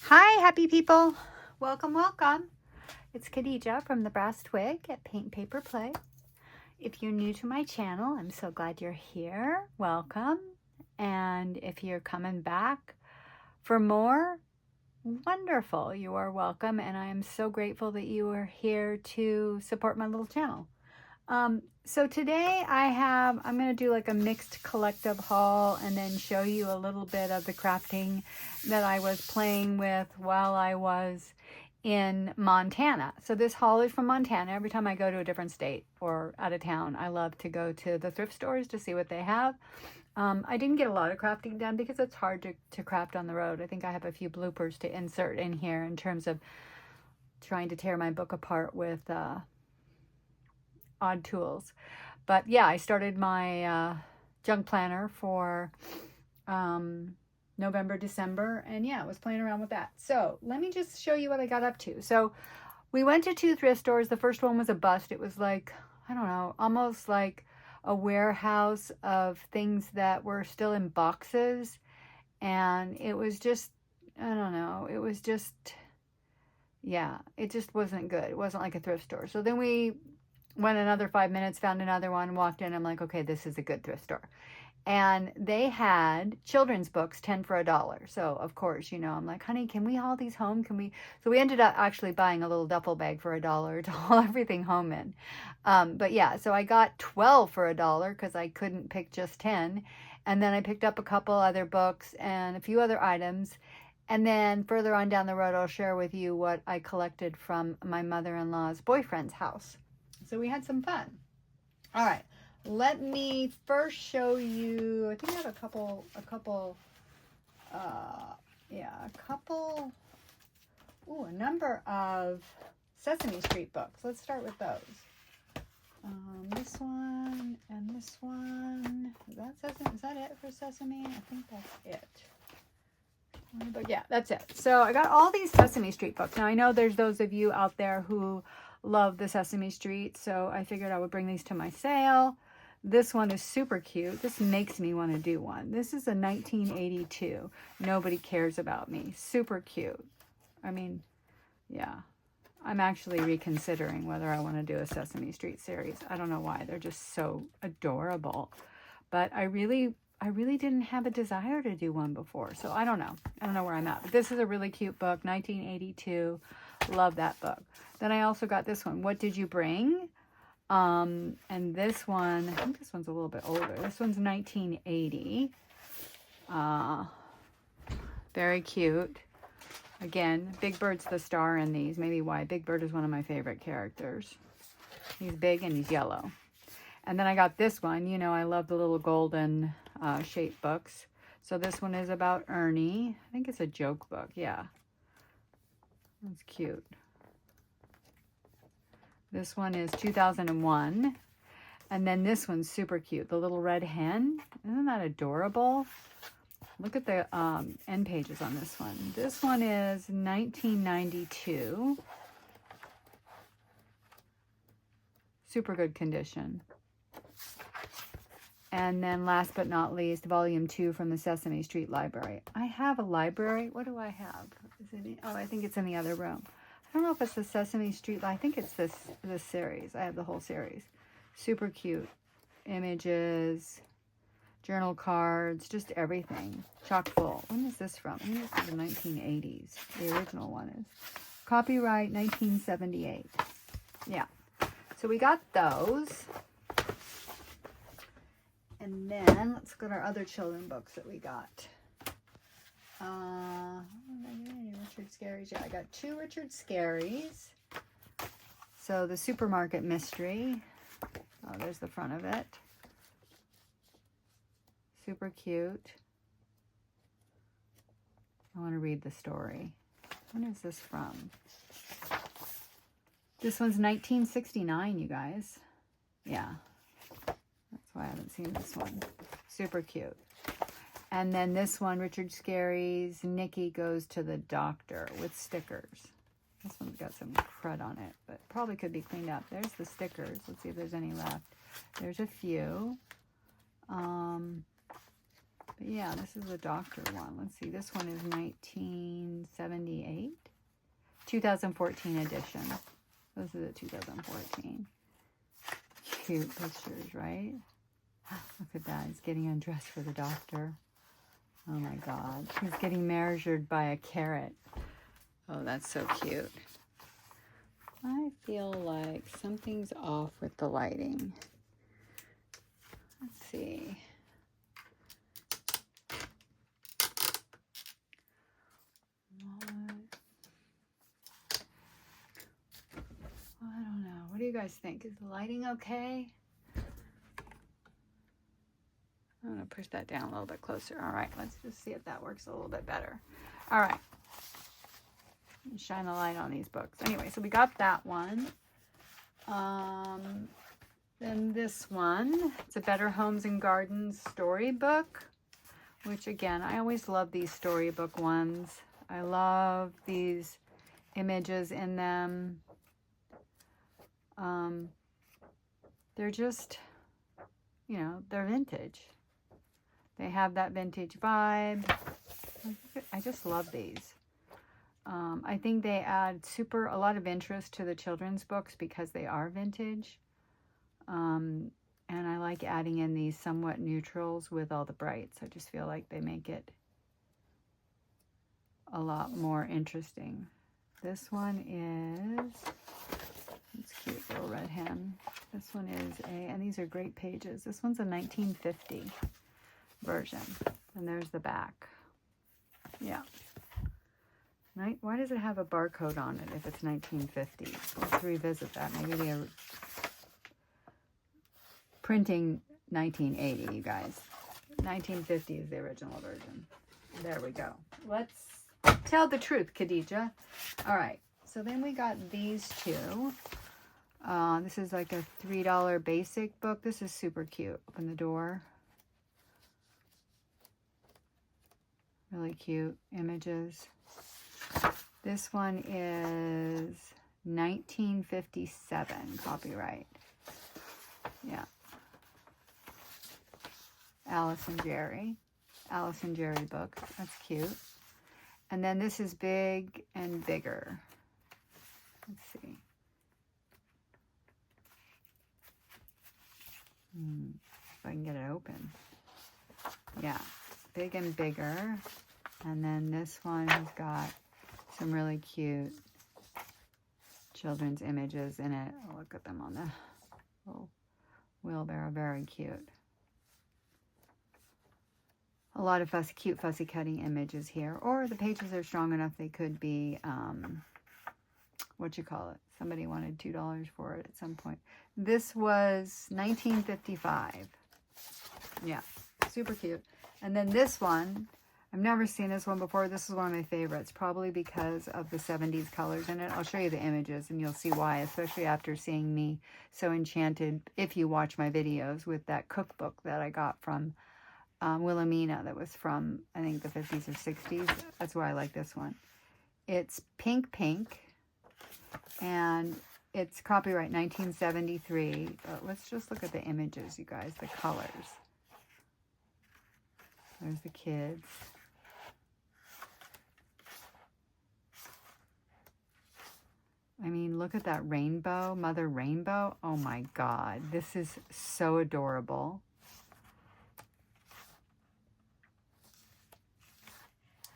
Hi, happy people. Welcome, welcome. It's Khadijah from the Brass Twig at Paint Paper Play. If you're new to my channel, I'm so glad you're here. Welcome. And if you're coming back for more, wonderful. You are welcome. And I am so grateful that you are here to support my little channel. So today I'm going to do like a mixed collective haul and then show you a little bit of the crafting that I was playing with while I was in Montana. So this haul is from Montana. Every time I go to a different state or out of town, I love to go to the thrift stores to see what they have. I didn't get a lot of crafting done because it's hard to craft on the road. I think I have a few bloopers to insert in here in terms of trying to tear my book apart with odd tools. But yeah, I started my junk planner for November, December, and yeah, I was playing around with that. So let me just show you what I got up to. So we went to 2 thrift stores. The first one was a bust. It was like, I don't know, almost like a warehouse of things that were still in boxes. And it was just, I don't know, it was just, yeah, it just wasn't good. It wasn't like a thrift store. So then we went another 5 minutes, found another one, walked in. I'm like, okay, this is a good thrift store. And they had children's books, 10 for $1. So of course, you know, I'm like, honey, can we haul these home? Can we? So we ended up actually buying a little duffel bag for $1 to haul everything home in. But yeah, so I got 12 for $1 because I couldn't pick just 10. And then I picked up a couple other books and a few other items. And then further on down the road, I'll share with you what I collected from my mother-in-law's boyfriend's house. So we had some fun. All right, let me first show you, I think I have a couple, a number of Sesame Street books. Let's start with those. This one and this one. Is that it for Sesame? I think that's it. But yeah, that's it. So I got all these Sesame Street books. Now I know there's those of you out there who love the Sesame Street, so I figured I would bring these to my sale. This one is super cute. This makes me want to do one. This is a 1982. Nobody Cares About Me. Super cute. I mean, yeah. I'm actually reconsidering whether I want to do a Sesame Street series. I don't know why. They're just so adorable. But I really didn't have a desire to do one before. So I don't know. I don't know where I'm at. But this is a really cute book, 1982. Love that book. Then I also got this one, What Did You Bring? And this one, I think this one's a little bit older. This one's 1980. Very cute. Again, Big Bird's the star in these. Maybe why. Big Bird is one of my favorite characters. He's big and he's yellow. And then I got this one. You know, I love the little golden shaped books. So this one is about Ernie. I think it's a joke book. Yeah. That's cute. This one is 2001. And then this one's super cute. The little red hen. Isn't that adorable? Look at the end pages on this one. This one is 1992. Super good condition. And then last but not least, volume 2 from the Sesame Street Library. I have a library. What do I have? Is it? Oh, I think it's in the other room. I don't know if it's the Sesame Street. I think it's this series. I have the whole series. Super cute. Images, journal cards, just everything. Chock full. When is this from? I think this is the 1980s. The original one is. Copyright 1978. Yeah. So we got those. And then let's look at our other children books that we got. Richard Scarry's. Yeah, I got 2 Richard Scarry's. So the Supermarket Mystery. Oh, there's the front of it. Super cute. I want to read the story. When is this from? This one's 1969, you guys. Yeah. That's why I haven't seen this one. Super cute. And then this one, Richard Scarry's Nikki Goes to the Doctor with stickers. This one's got some crud on it, but probably could be cleaned up. There's the stickers. Let's see if there's any left. There's a few. But yeah, this is a doctor one. Let's see. This one is 1978. 2014 edition. This is a 2014. Cute pictures, right? Look at that. He's getting undressed for the doctor. Oh my God. He's getting measured by a carrot. Oh, that's so cute. I feel like something's off with the lighting. Let's see. I don't know. What do you guys think? Is the lighting okay? I'm going to push that down a little bit closer. All right, let's just see if that works a little bit better. All right. Shine a light on these books. Anyway, so we got that one. Then this one. It's a Better Homes and Gardens storybook, which again, I always love these storybook ones. I love these images in them. They're just, you know, they're vintage. They have that vintage vibe. I just love these. I think they add a lot of interest to the children's books because they are vintage. And I like adding in these somewhat neutrals with all the brights. I just feel like they make it a lot more interesting. This one is, it's cute, little red hen. This one is and these are great pages. This one's a 1950 version. And there's the back. Yeah. Right? Why does it have a barcode on it if it's 1950? Let's revisit that. Maybe they are printing 1980, you guys. 1950 is the original version. There we go. Let's tell the truth, Khadijah. All right. So then we got these two. This is like a $3 basic book. This is super cute. Open the door. Really cute images. This one is 1957 copyright. Yeah. Alice and Jerry book. That's cute. And then this is Big and Bigger. Let's see. If I can get it open. Yeah. Big and Bigger. And then this one has got some really cute children's images in it. Oh, look at them on the little wheelbarrow. Very cute. A lot of cute fussy cutting images here. Or the pages are strong enough they could be, somebody wanted $2 for it at some point. This was 1955. Yeah, super cute. And then this one, I've never seen this one before. This is one of my favorites, probably because of the 70s colors in it. I'll show you the images and you'll see why, especially after seeing me so enchanted, if you watch my videos, with that cookbook that I got from Wilhelmina that was from, I think, the 50s or 60s. That's why I like this one. It's pink, and it's copyright 1973. But let's just look at the images, you guys, the colors. There's the kids. I mean, look at that rainbow, Mother Rainbow. Oh my God, this is so adorable.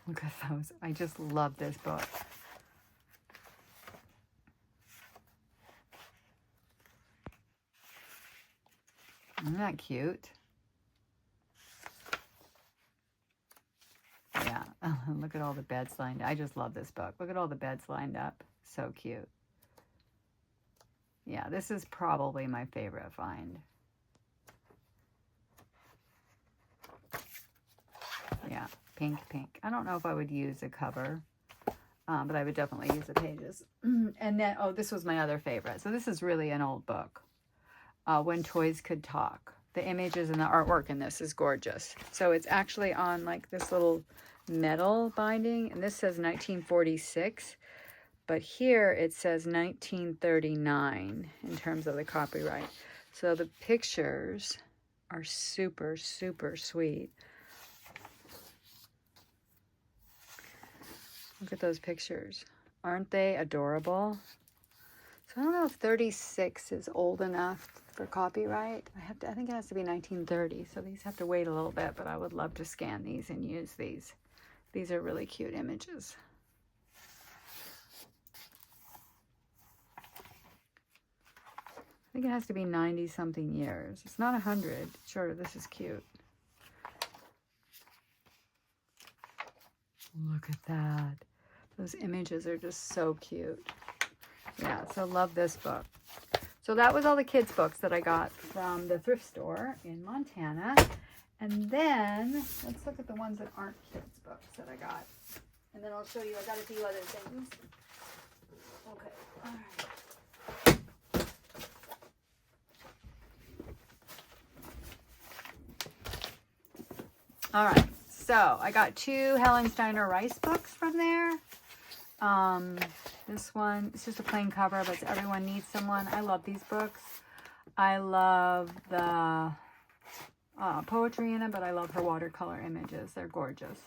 Look at those. I just love this book. Isn't that cute? Yeah. Look at all the beds lined up. I just love this book. Look at all the beds lined up. So cute. Yeah, this is probably my favorite find. Yeah, pink. I don't know if I would use a cover, but I would definitely use the pages. And then, oh, this was my other favorite. So this is really an old book. When Toys Could Talk. The images and the artwork in this is gorgeous. So it's actually on like this little metal binding, and this says 1946. But here it says 1939 in terms of the copyright. So the pictures are super, super sweet. Look at those pictures. Aren't they adorable? So I don't know if 36 is old enough for copyright. I think it has to be 1930, so these have to wait a little bit, but I would love to scan these and use these. These are really cute images. I think it has to be 90 something years. It's not 100. Sure, this is cute. Look at that. Those images are just so cute. Yeah, so love this book. So that was all the kids' books that I got from the thrift store in Montana. And then let's look at the ones that aren't kids' books that I got. And then I'll show you, I got a few other things. Okay, all right. All right, so I got 2 Helen Steiner Rice books from there. This one, it's just a plain cover, but it's Everyone Needs Someone. I love these books. I love the poetry in it, but I love her watercolor images. They're gorgeous.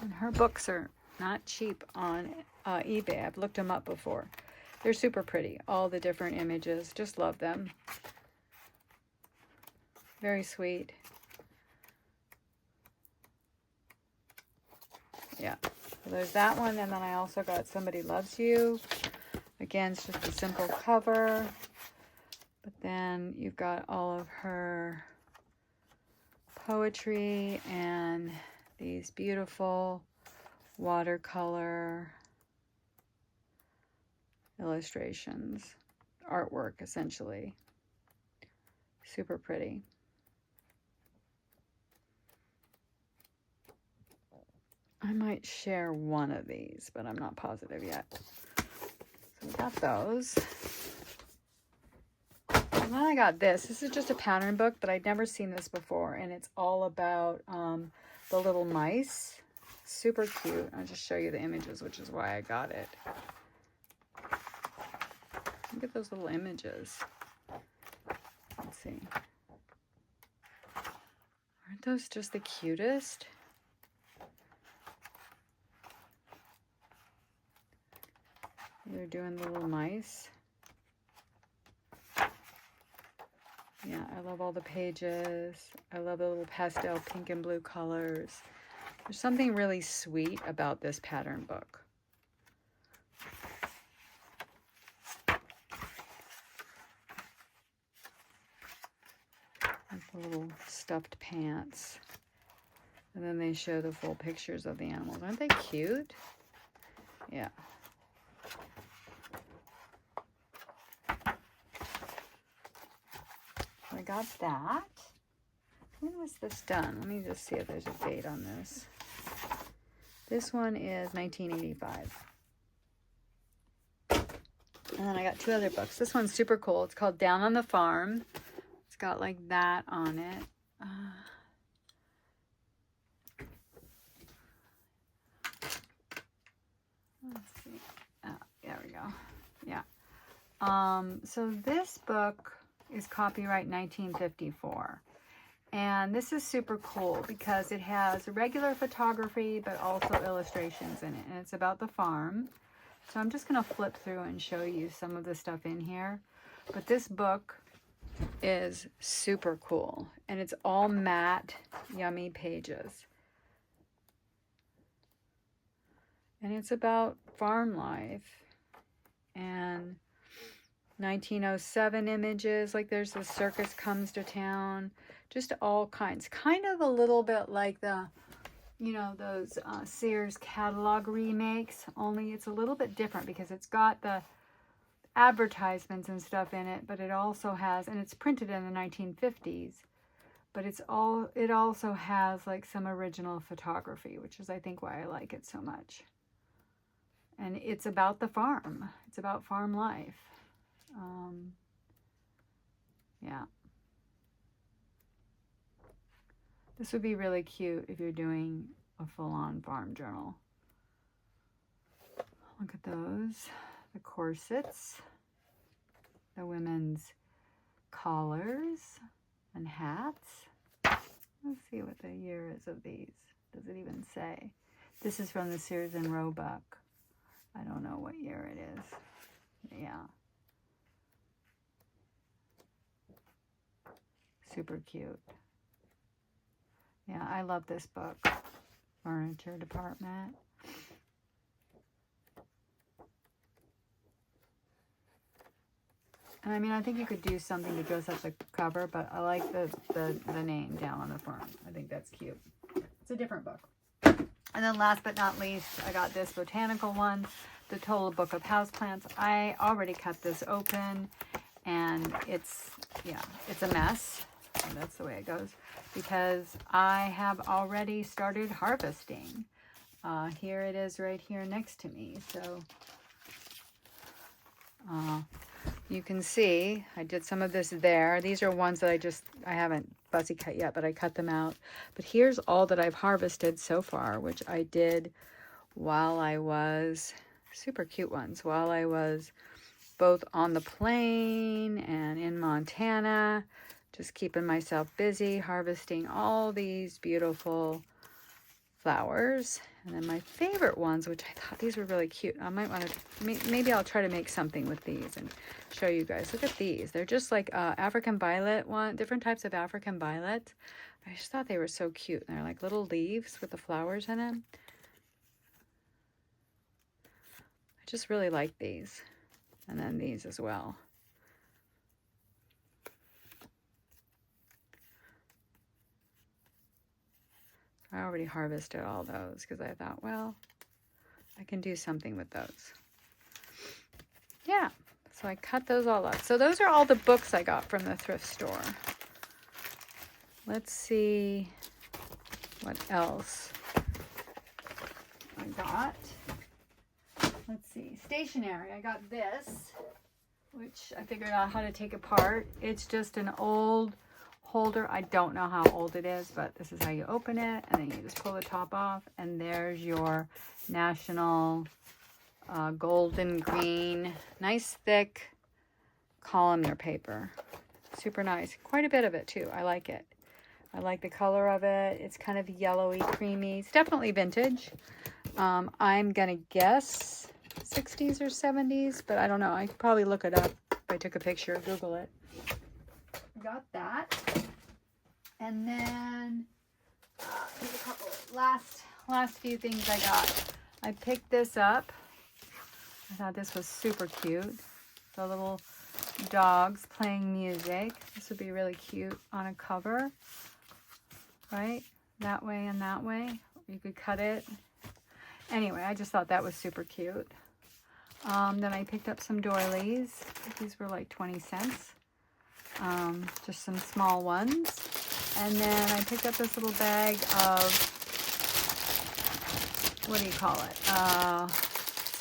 And her books are not cheap on eBay. I've looked them up before. They're super pretty. All the different images. Just love them. Very sweet. Yeah. So there's that one. And then I also got Somebody Loves You. Again, it's just a simple cover. But then you've got all of her poetry and these beautiful watercolor illustrations. Artwork, essentially. Super pretty. I might share one of these, but I'm not positive yet. So we got those. And then I got this. This is just a pattern book, but I'd never seen this before. And it's all about the little mice. Super cute. I'll just show you the images, which is why I got it. Look at those little images. Let's see. Aren't those just the cutest? They're doing the little mice. Yeah, I love all the pages. I love the little pastel pink and blue colors. There's something really sweet about this pattern book. Like the little stuffed pants. And then they show the full pictures of the animals. Aren't they cute? Yeah. I got that. When was this done? Let me just see if there's a date on this. This one is 1985. And then I got 2 other books. This one's super cool. It's called Down on the Farm. It's got like that on it. Let's see. Oh, there we go. Yeah. So this book is copyright 1954. And this is super cool because it has regular photography, but also illustrations in it. And it's about the farm. So I'm just going to flip through and show you some of the stuff in here. But this book is super cool. And it's all matte, yummy pages. And it's about farm life. And 1907 images, like there's the circus comes to town, just all kinds. Kind of a little bit like the, you know, those Sears catalog remakes, only it's a little bit different because it's got the advertisements and stuff in it, but it also has, and it's printed in the 1950s, but it also has like some original photography, which is I think why I like it so much. And it's about the farm. It's about farm life. Yeah. This would be really cute if you're doing a full-on farm journal. Look at those. The corsets. The women's collars and hats. Let's see what the year is of these. Does it even say? This is from the Sears and Roebuck. I don't know what year it is. Yeah. Super cute. Yeah, I love this book. Furniture department. And I mean, I think you could do something to dress up the cover, but I like the name down on the front. I think that's cute. It's a different book. And then last but not least, I got this botanical one, the Total Book of Houseplants. I already cut this open, and it's a mess. And that's the way it goes, because I have already started harvesting. Here it is right here next to me. So you can see I did some of this there. These are ones that I haven't fussy cut yet, but I cut them out. But here's all that I've harvested so far, which I did while I was, super cute ones, while I was both on the plane and in Montana, just keeping myself busy, harvesting all these beautiful flowers. And then my favorite ones, which I thought these were really cute. I might want to, maybe I'll try to make something with these and show you guys. Look at these. They're just like African violet different types of African violet. I just thought they were so cute. And they're like little leaves with the flowers in them. I just really like these. And then these as well. I already harvested all those because I thought, well, I can do something with those. Yeah, so I cut those all up. So those are all the books I got from the thrift store. Let's see what else I got. Let's see, stationery. I got this, which I figured out how to take apart. It's just an old holder. I don't know how old it is, but this is how you open it, and then you just pull the top off, and there's your national golden green, nice thick columnar paper. Super nice. Quite a bit of it too. I like it. I like the color of it. It's kind of yellowy, creamy. It's definitely vintage. I'm gonna guess 60s or 70s, but I don't know. I could probably look it up if I took a picture, Google it. Got that. And then here's a couple last few things I got. I picked this up. I thought this was super cute. The little dogs playing music. This would be really cute on a cover, right? That way and that way. You could cut it. Anyway, I just thought that was super cute. Then I picked up some doilies. These were like 20 cents. Just some small ones. And then I picked up this little bag of, what do you call it?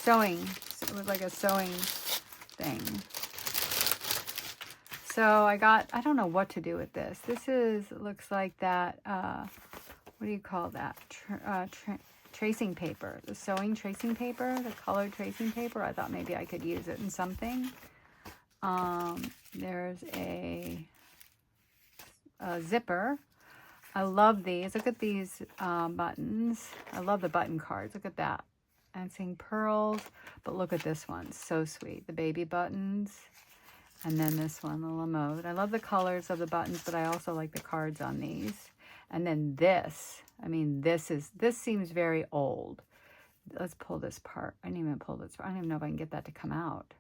Sewing. It was like a sewing thing. So I don't know what to do with this. It looks like that, what do you call that? Tracing paper. The sewing tracing paper, the colored tracing paper. I thought maybe I could use it in something. There's a zipper. I love these. Look at these buttons. I love the button cards. Look at that. I'm seeing pearls, but look at this one. So sweet. The baby buttons. And then this one, the Lamode. I love the colors of the buttons, but I also like the cards on these. And then this. I mean, this seems very old. Let's pull this part. I didn't even pull this part. I don't even know if I can get that to come out.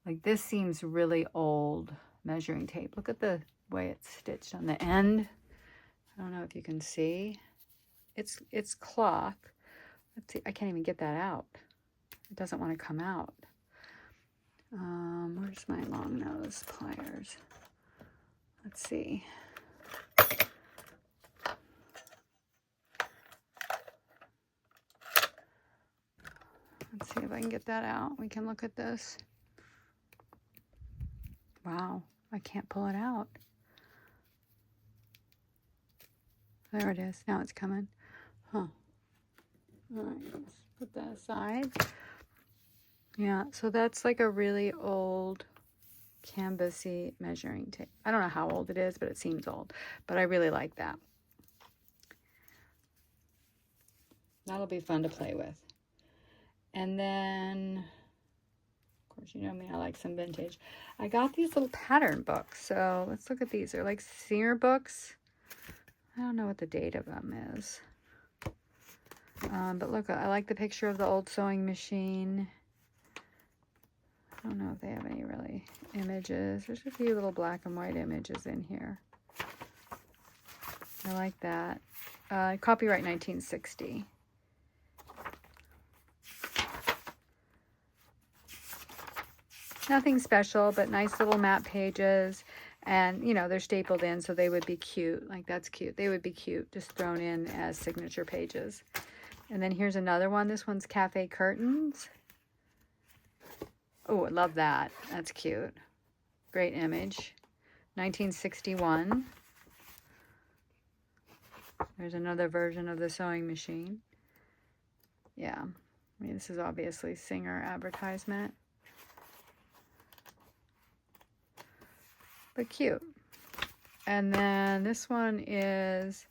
Like, this seems really old measuring tape. Look at the way it's stitched on the end. I don't know if you can see. It's cloth. Let's see. I can't even get that out. It doesn't want to come out. Where's my long nose pliers? Let's see. Let's see if I can get that out. We can look at this. Wow, I can't pull it out. There it is. Now it's coming. Huh. All right, let's put that aside. Yeah, so that's like a really old canvasy measuring tape. I don't know how old it is, but it seems old. But I really like that. That'll be fun to play with. And then, of course, you know me, I like some vintage. I got these little pattern books. So let's look at these. They're like Singer books. I don't know what the date of them is. But look, I like the picture of the old sewing machine. I don't know if they have any really images. There's a few little black and white images in here. I like that. Copyright 1960. Nothing special, but nice little map pages. And, you know, they're stapled in, so they would be cute. Like, that's cute. They would be cute, just thrown in as signature pages. And then here's another one. This one's Cafe Curtains. Oh, I love that. That's cute. Great image. 1961. There's another version of the sewing machine. Yeah. I mean, this is obviously Singer advertisement. But cute. And then this one is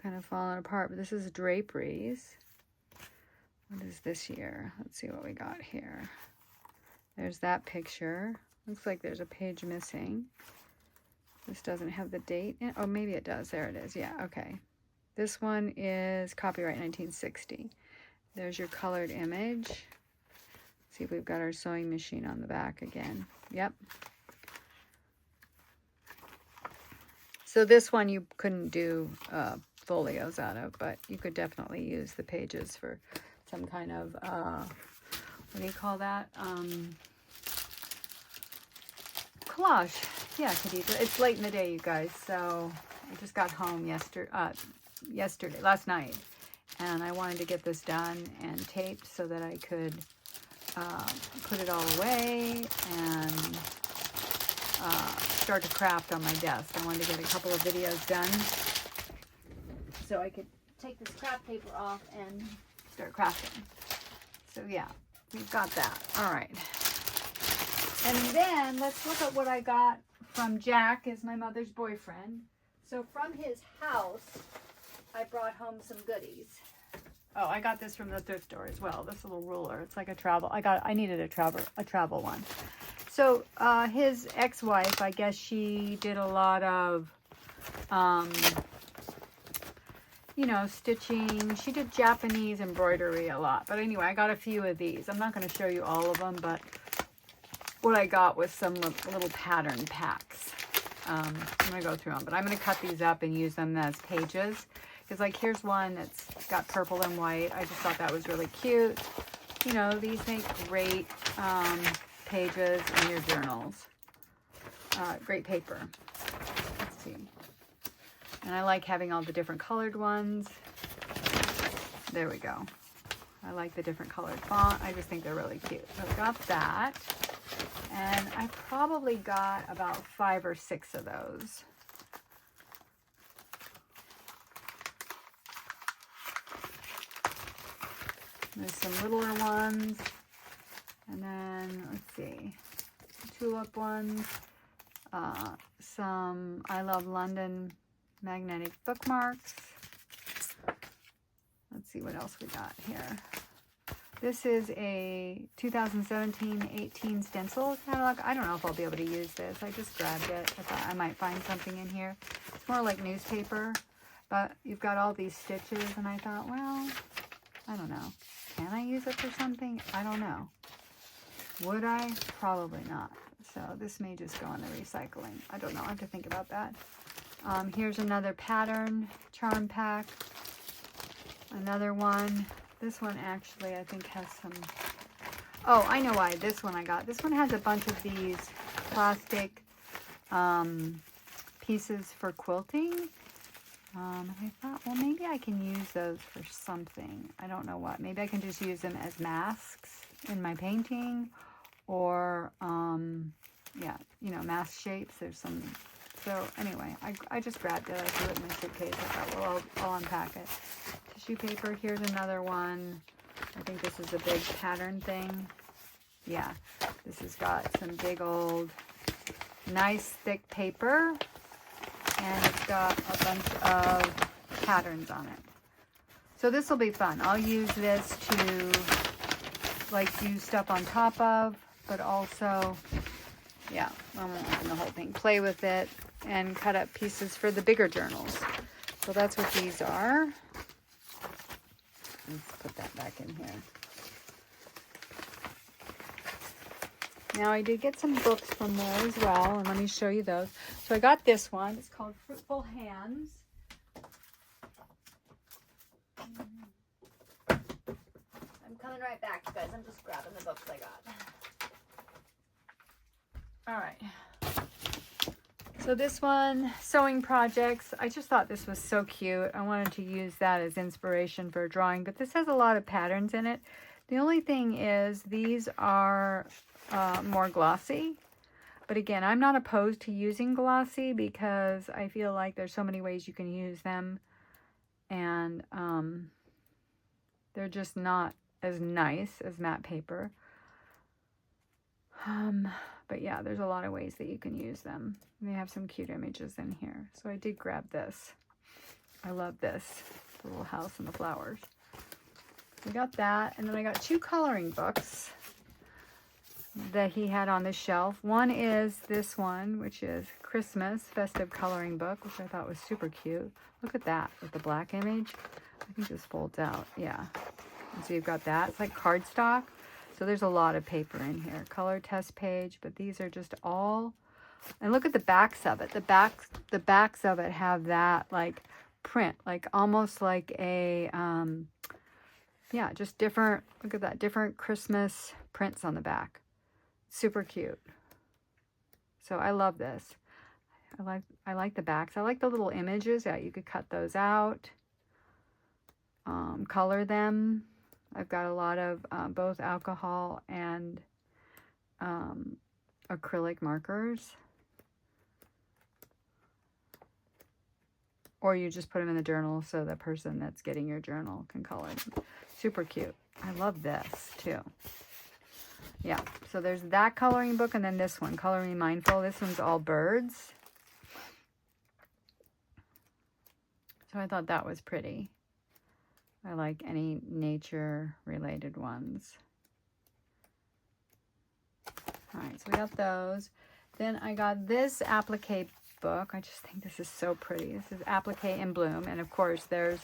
kind of falling apart, but this is draperies. What is this here? Let's see what we got here. There's that picture. Looks like there's a page missing. This doesn't have the date in. Oh, maybe it does. There it is. Yeah, okay. This one is copyright 1960. There's your colored image. See if we've got our sewing machine on the back again. Yep. So this one you couldn't do folios out of, but you could definitely use the pages for some kind of, what do you call that? Collage. Yeah, Khadijah. It's late in the day, you guys, so I just got home last night, and I wanted to get this done and taped so that I could put it all away and start to craft on my desk. I wanted to get a couple of videos done so I could take this craft paper off and start crafting. So yeah, we've got that. All right. And then let's look at what I got from Jack, is my mother's boyfriend. So from his house, I brought home some goodies. Oh, I got this from the thrift store as well. This little ruler. It's like a travel. I needed a travel one. So his ex-wife, I guess she did a lot of, you know, stitching. She did Japanese embroidery a lot. But anyway, I got a few of these. I'm not going to show you all of them, but what I got was some little pattern packs. I'm going to go through them, but I'm going to cut these up and use them as pages. Because, like, here's one that's got purple and white. I just thought that was really cute. You know, these make great pages in your journals. Great paper. Let's see. And I like having all the different colored ones. There we go. I like the different colored font. I just think they're really cute. So I got that. And I probably got about 5 or 6 of those. There's some littler ones. And then, let's see, tulip ones. Some I Love London magnetic bookmarks. Let's see what else we got here. This is a 2017-18 stencil catalog. I don't know if I'll be able to use this. I just grabbed it. I thought I might find something in here. It's more like newspaper, but you've got all these stitches, and I thought, well, I don't know. Can I use it for something? I don't know. Would I? Probably not. So this may just go in the recycling. I don't know. I have to think about that. Here's another pattern charm pack. Another one. This one actually, I think, has some... Oh, I know why this one I got. This one has a bunch of these plastic pieces for quilting. I thought, well, maybe I can use those for something. I don't know what. Maybe I can just use them as masks in my painting. Or, yeah, you know, mask shapes. There's some... So, anyway, I just grabbed it. I threw it in my suitcase. I thought, well, I'll unpack it. Tissue paper. Here's another one. I think this is a big pattern thing. Yeah, this has got some big old, nice thick paper. And it's got a bunch of patterns on it. So this will be fun. I'll use this to like do stuff on top of, but also, yeah, I won't open the whole thing. Play with it and cut up pieces for the bigger journals. So that's what these are. Let's put that back in here. Now I did get some books from there as well, and let me show you those. So I got this one. It's called Fruitful Hands. I'm coming right back, you guys. I'm just grabbing the books I got. All right. So this one, Sewing Projects. I just thought this was so cute. I wanted to use that as inspiration for a drawing, but this has a lot of patterns in it. The only thing is these are more glossy. But again, I'm not opposed to using glossy because I feel like there's so many ways you can use them. And they're just not as nice as matte paper. But yeah, there's a lot of ways that you can use them. They have some cute images in here. So I did grab this. I love this. The little house and the flowers. We got that. And then I got 2 coloring books that he had on the shelf. One is this one, which is Christmas Festive Coloring Book, which I thought was super cute. Look at that with the black image. I think this folds out. Yeah. And so you've got that. It's like cardstock. So there's a lot of paper in here. Color test page, but these are just all, and look at the backs of it. The backs of it have that like print, like almost like a, yeah, just different, look at that, different Christmas prints on the back. Super cute. So I love this. I like the backs. I like the little images. Yeah, you could cut those out, color them. I've got a lot of both alcohol and acrylic markers. Or you just put them in the journal so the person that's getting your journal can color them. Super cute. I love this too. Yeah, so there's that coloring book and then this one, Coloring Mindful. This one's all birds. So I thought that was pretty. I like any nature-related ones. All right, so we got those. Then I got this applique book. I just think this is so pretty. This is Applique in Bloom. And, of course, there's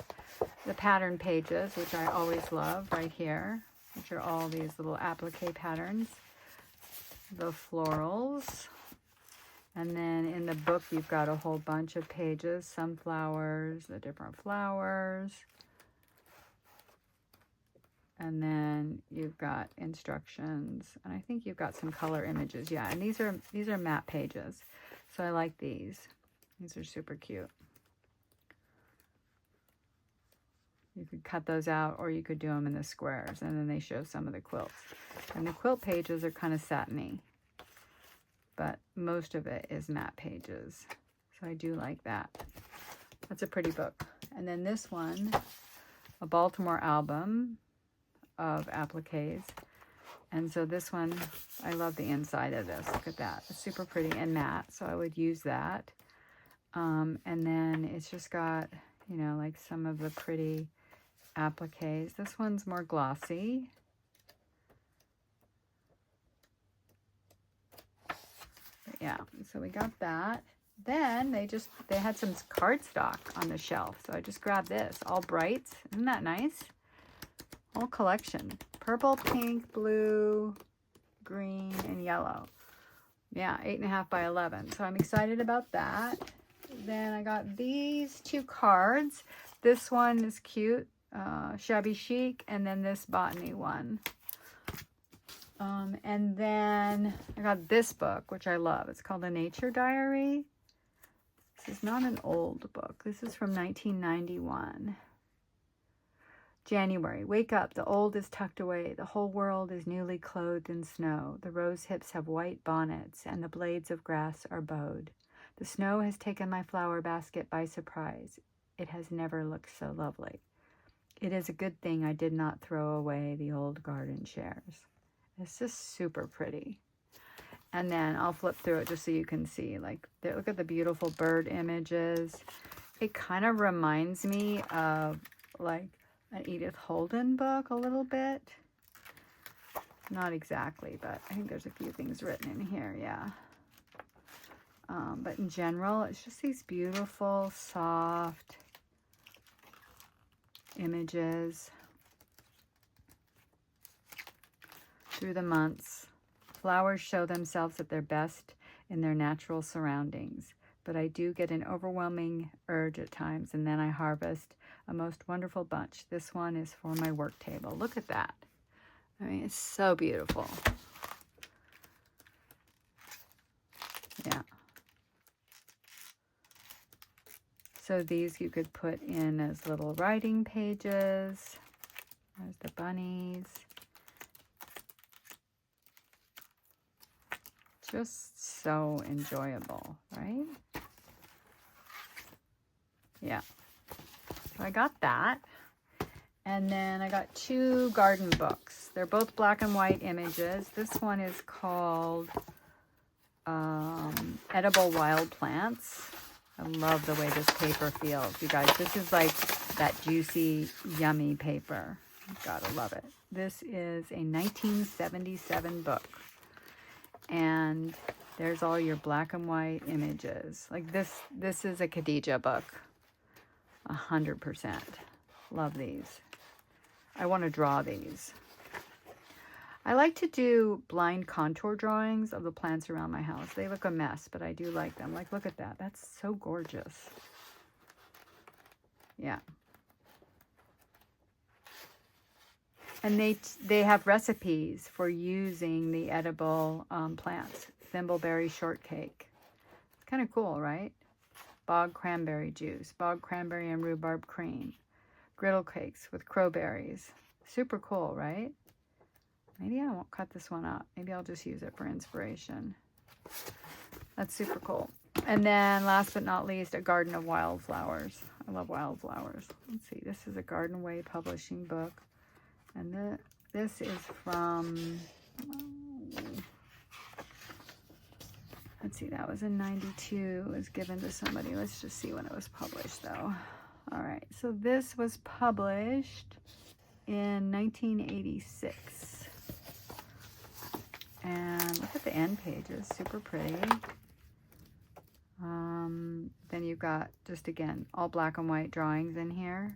the pattern pages, which I always love right here, which are all these little applique patterns. The florals. And then in the book, you've got a whole bunch of pages. Sunflowers, the different flowers. And then you've got instructions, and I think you've got some color images. Yeah, and these are matte pages. So I like these. These are super cute. You could cut those out or you could do them in the squares, and then they show some of the quilts. And the quilt pages are kind of satiny, but most of it is matte pages. So I do like that. That's a pretty book. And then this one, a Baltimore album of appliques. And so this one, I love the inside of this. Look at that. It's super pretty and matte, so I would use that. And then it's just got, you know, like some of the pretty appliques. This one's more glossy. But yeah, so we got that. Then they had some cardstock on the shelf, so I just grabbed this. All brights. Isn't that nice? Whole collection. Purple, pink, blue, green, and yellow. Yeah, 8.5 by 11. So I'm excited about that. Then I got these 2 cards. This one is cute, Shabby Chic, and then this Botany one. And then I got this book, which I love. It's called A Nature Diary. This is not an old book. This is from 1991. January, wake up, the old is tucked away, the whole world is newly clothed in snow. The rose hips have white bonnets, and the blades of grass are bowed. The snow has taken my flower basket by surprise. It has never looked so lovely. It is a good thing I did not throw away the old garden chairs. It's just super pretty. And then I'll flip through it just so you can see, like, look at the beautiful bird images. It kind of reminds me of, like, an Edith Holden book a little bit. Not exactly, but I think there's a few things written in here, yeah. But in general, it's just these beautiful, soft images through the months. Flowers show themselves at their best in their natural surroundings, but I do get an overwhelming urge at times, and then I harvest a most wonderful bunch. This one is for my work table. Look at that. I mean, it's so beautiful. Yeah. So these you could put in as little writing pages. There's the bunnies. Just so enjoyable, right? Yeah. So I got that. And then I got 2 garden books. They're both black and white images. This one is called Edible Wild Plants. I love the way this paper feels, you guys. This is like that juicy, yummy paper. Gotta love it. This is a 1977 book. And there's all your black and white images. Like this is a Khadijah book. 100%. Love these. I want to draw these. I like to do blind contour drawings of the plants around my house. They look a mess, but I do like them. Like, look at that. That's so gorgeous. Yeah. And they have recipes for using the edible plants. Thimbleberry shortcake. It's kind of cool, right? Bog cranberry juice. Bog cranberry and rhubarb cream. Griddle cakes with crowberries. Super cool, right? Maybe I won't cut this one up. Maybe I'll just use it for inspiration. That's super cool. And then last but not least, a garden of wildflowers. I love wildflowers. Let's see. This is a Garden Way publishing book. And this is from, let's see, that was in 92. It was given to somebody. Let's just see when it was published, though. All right. So this was published in 1986. And look at the end pages. Super pretty. Then you've got, just again, all black and white drawings in here.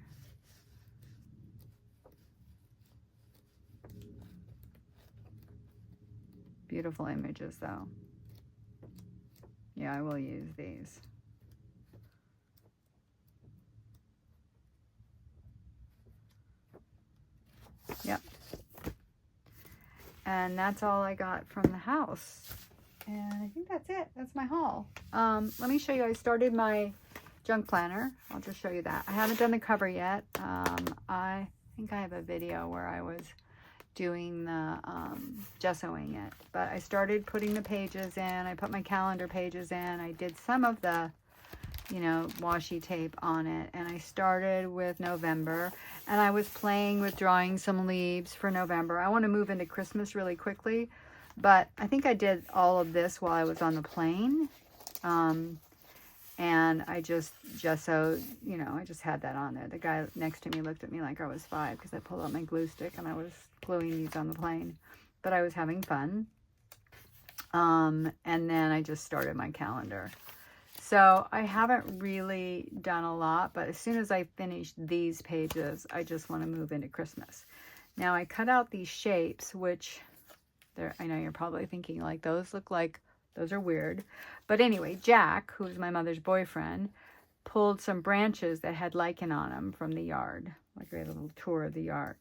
Beautiful images, though. Yeah, I will use these. Yep. And that's all I got from the house. And I think that's it. That's my haul. Let me show you. I started my junk planner. I'll just show you that. I haven't done the cover yet. I think I have a video where I was doing the gessoing it. But I started putting the pages in. I put my calendar pages in. I did some of the, you know, washi tape on it. And I started with November. And I was playing with drawing some leaves for November. I want to move into Christmas really quickly. But I think I did all of this while I was on the plane. And I just gessoed, you know, I just had that on there. The guy next to me looked at me like I was 5 because I pulled out my glue stick and I was gluing these on the plane. But I was having fun. And then I just started my calendar. So I haven't really done a lot, but as soon as I finish these pages, I just want to move into Christmas. Now I cut out these shapes, which I know you're probably thinking like those look like, those are weird. But anyway, Jack, who's my mother's boyfriend, pulled some branches that had lichen on them from the yard. Like we had a little tour of the yard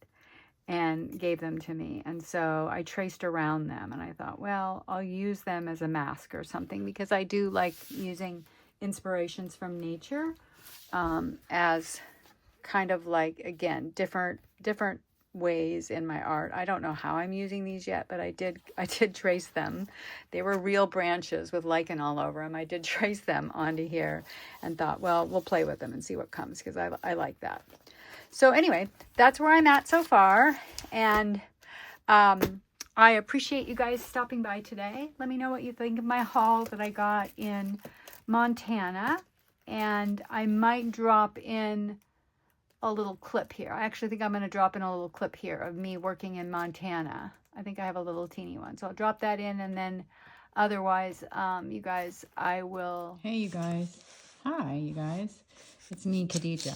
and gave them to me. And so I traced around them and I thought, well, I'll use them as a mask or something because I do like using inspirations from nature as kind of like, again, different ways in my art. I don't know how I'm using these yet, but I did trace them. They were real branches with lichen all over them. I did trace them onto here and thought, well, we'll play with them and see what comes because I like that. So anyway, that's where I'm at so far. And I appreciate you guys stopping by today. Let me know what you think of my haul that I got in Montana. And I might drop in a little clip here. I actually think I'm going to drop in a little clip here of me working in Montana. I think I have a little teeny one. So I'll drop that in, and then otherwise, you guys, I will... Hey, you guys. Hi, you guys. It's me, Khadijah.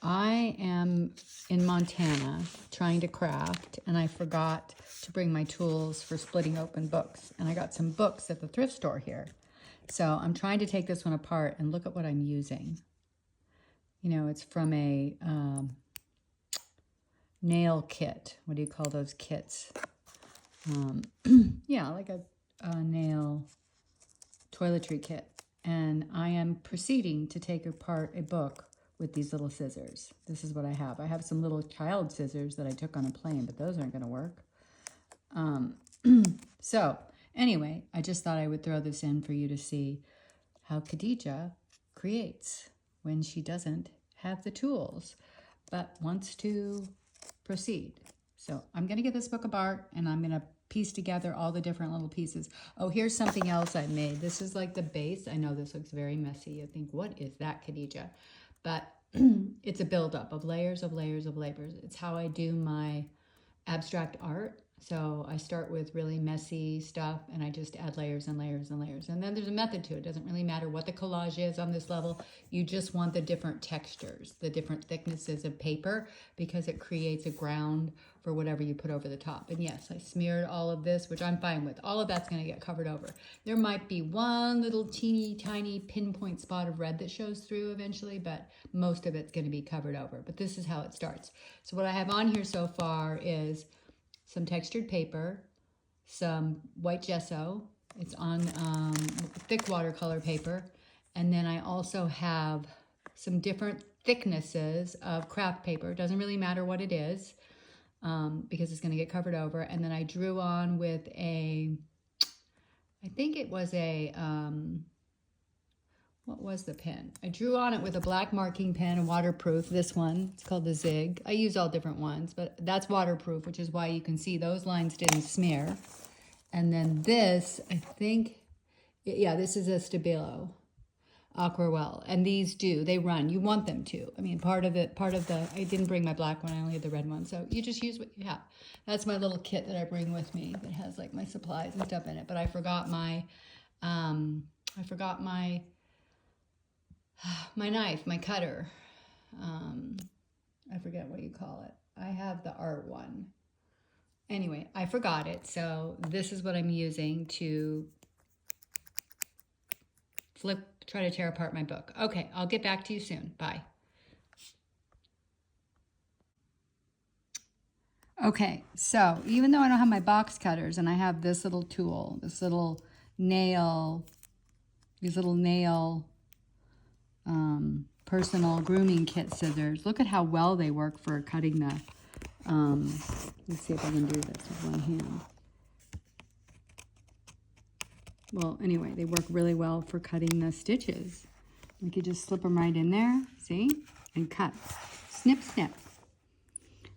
I am in Montana trying to craft, and I forgot to bring my tools for splitting open books. And I got some books at the thrift store here. So I'm trying to take this one apart and look at what I'm using. You know, it's from a nail kit. What do you call those kits? Yeah, like a nail toiletry kit. And I am proceeding to take apart a book with these little scissors. This is what I have. I have some little child scissors that I took on a plane, but those aren't going to work. So anyway, I just thought I would throw this in for you to see how Khadijah creates when she doesn't have the tools, but wants to proceed. So I'm going to get this book apart, and I'm going to piece together all the different little pieces. Oh, here's something else I made. This is like the base. I know this looks very messy. You think, what is that, Khadijah? But it's a buildup of layers of layers of layers. It's how I do my abstract art. So I start with really messy stuff, and I just add layers and layers and layers. And then there's a method to it. It doesn't really matter what the collage is on this level. You just want the different textures, the different thicknesses of paper, because it creates a ground for whatever you put over the top. And yes, I smeared all of this, which I'm fine with. All of that's going to get covered over. There might be one little teeny tiny pinpoint spot of red that shows through eventually, but most of it's going to be covered over. But this is how it starts. So what I have on here so far is some textured paper, some white gesso. It's on thick watercolor paper. And then I also have some different thicknesses of craft paper. It doesn't really matter what it is, because it's going to get covered over. And then I drew on with I think it was what was the pen? I drew on it with a black marking pen, a waterproof, this one. It's called the Zig. I use all different ones, but that's waterproof, which is why you can see those lines didn't smear. And then this, I think, yeah, this is a Stabilo Aquarelle. And these they run. You want them to. I mean, part of the, I didn't bring my black one. I only had the red one. So you just use what you have. That's my little kit that I bring with me that has like my supplies and stuff in it. But I forgot my knife, my cutter. I forget what you call it. I have the art one. Anyway, I forgot it. So this is what I'm using to try to tear apart my book. Okay, I'll get back to you soon. Bye. Okay, so even though I don't have my box cutters and I have this little tool, these little nail personal grooming kit scissors. Look at how well they work for cutting the, let's see if I can do this with one hand. Well, anyway, they work really well for cutting the stitches. You could just slip them right in there, see? And cut. Snip, snip.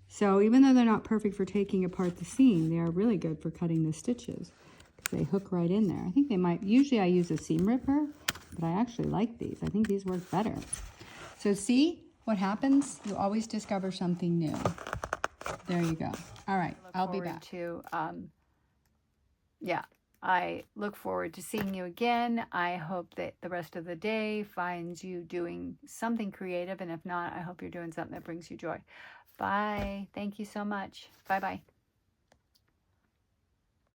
So even though they're not perfect for taking apart the seam, they are really good for cutting the stitches. They hook right in there. I think they might, usually I use a seam ripper, but I actually like these. I think these work better. So see what happens? You always discover something new. There you go. All right, I'll be back. I look forward to seeing you again. I hope that the rest of the day finds you doing something creative. And if not, I hope you're doing something that brings you joy. Bye. Thank you so much. Bye-bye.